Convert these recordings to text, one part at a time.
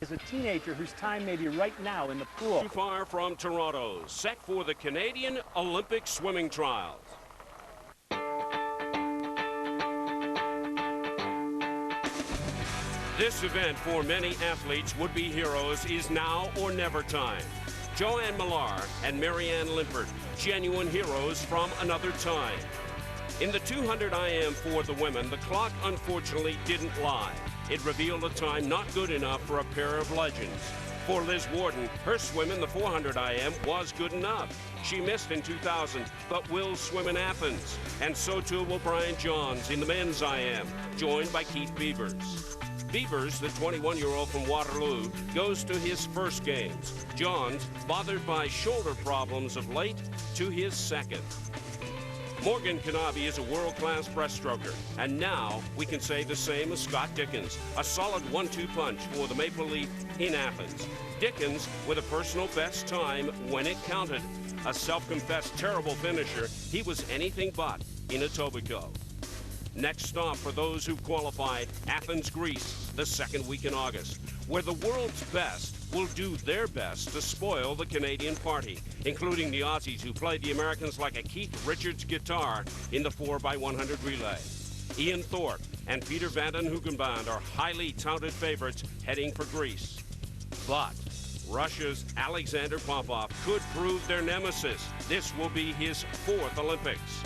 is a teenager whose time may be right now in the pool. Too far from Toronto, set for the Canadian Olympic swimming trials. This event for many athletes, would-be heroes, is now or never time. Joanne Millar and Marianne Limpert, genuine heroes from another time. In the 200 IM for the women, the clock unfortunately didn't lie. It revealed a time not good enough for a pair of legends. For Liz Warden, her swim in the 400 IM was good enough. She missed in 2000, but will swim in Athens. And so too will Brian Johns in the men's IM, joined by Keith Beavers. Beavers, the 21-year-old from Waterloo, goes to his first games. Johns, bothered by shoulder problems of late, to his second. Morgan Kanabe is a world-class breaststroker, and now we can say the same as Scott Dickens, a solid 1-2 punch for the Maple Leaf in Athens. Dickens with a personal best time when it counted. A self-confessed terrible finisher, he was anything but in Etobicoke. Next stop for those who qualified, Athens, Greece, the second week in August, where the world's best will do their best to spoil the Canadian party, including the Aussies who played the Americans like a Keith Richards guitar in the 4x100 relay. Ian Thorpe and Peter van den Hoogenband are highly touted favorites heading for Greece. But Russia's Alexander Popov could prove their nemesis. This will be his fourth Olympics.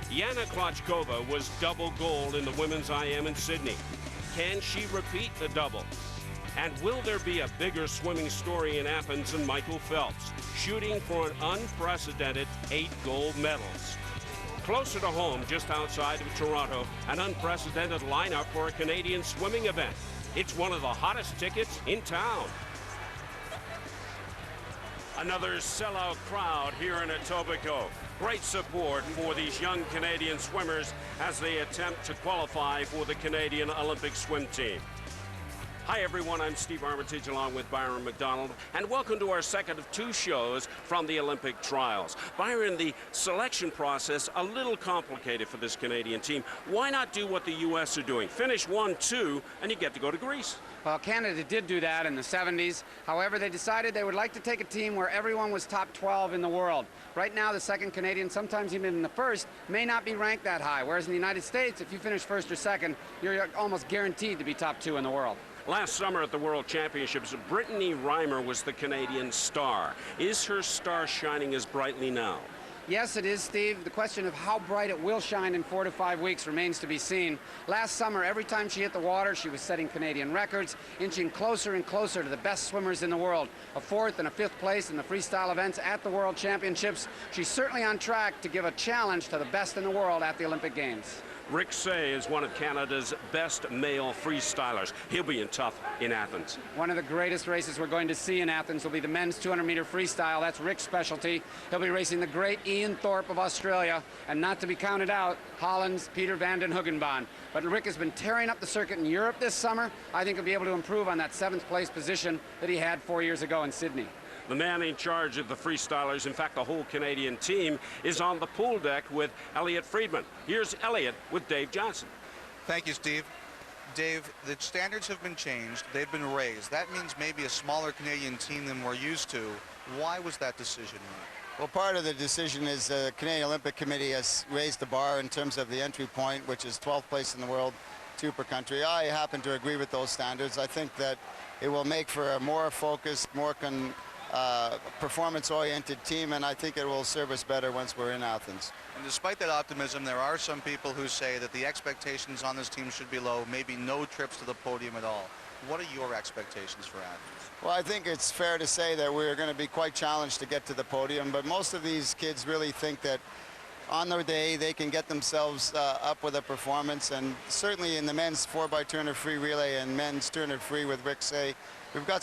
Yana Klochkova was double gold in the women's IM in Sydney. Can she repeat the double? And will there be a bigger swimming story in Athens than Michael Phelps, shooting for an unprecedented 8 gold medals? Closer to home, just outside of Toronto, an unprecedented lineup for a Canadian swimming event. It's one of the hottest tickets in town. Another sellout crowd here in Etobicoke. Great support for these young Canadian swimmers as they attempt to qualify for the Canadian Olympic swim team. Hi everyone, I'm Steve Armitage along with Byron McDonald, and welcome to our second of 2 shows from the Olympic trials. Byron, the selection process a little complicated for this Canadian team. Why not do what the U.S. are doing? Finish 1-2 and you get to go to Greece. Well, Canada did do that in the 70s. However, they decided they would like to take a team where everyone was top 12 in the world. Right now, the second Canadian, sometimes even in the first, may not be ranked that high. Whereas in the United States, if you finish first or second, you're almost guaranteed to be top 2 in the world. Last summer at the World Championships, Brittany Reimer was the Canadian star. Is her star shining as brightly now? Yes, it is, Steve. The question of how bright it will shine in 4 to 5 weeks remains to be seen. Last summer, every time she hit the water, she was setting Canadian records, inching closer and closer to the best swimmers in the world. A 4th and a 5th place in the freestyle events at the World Championships. She's certainly on track to give a challenge to the best in the world at the Olympic Games. Rick Essaie is one of Canada's best male freestylers. He'll be tough in Athens. One of the greatest races we're going to see in Athens will be the men's 200-meter freestyle. That's Rick's specialty. He'll be racing the great Ian Thorpe of Australia, and not to be counted out, Holland's Peter van den Hoogenband. But Rick has been tearing up the circuit in Europe this summer. I think he'll be able to improve on that 7th place position that he had 4 years ago in Sydney. The man in charge of the freestylers, in fact the whole Canadian team, is on the pool deck with Elliot Friedman. Here's Elliot with Dave Johnson. Thank you, Steve. Dave, the standards have been changed. They've been raised. That means maybe a smaller Canadian team than we're used to. Why was that decision made? Well, part of the decision is the Canadian Olympic Committee has raised the bar in terms of the entry point, which is 12th place in the world, 2 per country. I happen to agree with those standards. I think that it will make for a more focused, more performance-oriented team, and I think it will serve us better once we're in Athens. And despite that optimism, there are some people who say that the expectations on this team should be low, maybe no trips to the podium at all. What are your expectations for Athens? Well, I think it's fair to say that we're going to be quite challenged to get to the podium, but most of these kids really think that on their day they can get themselves up with a performance, and certainly in the men's 4x200 free relay and men's 200 free with Rick Essaie, we've got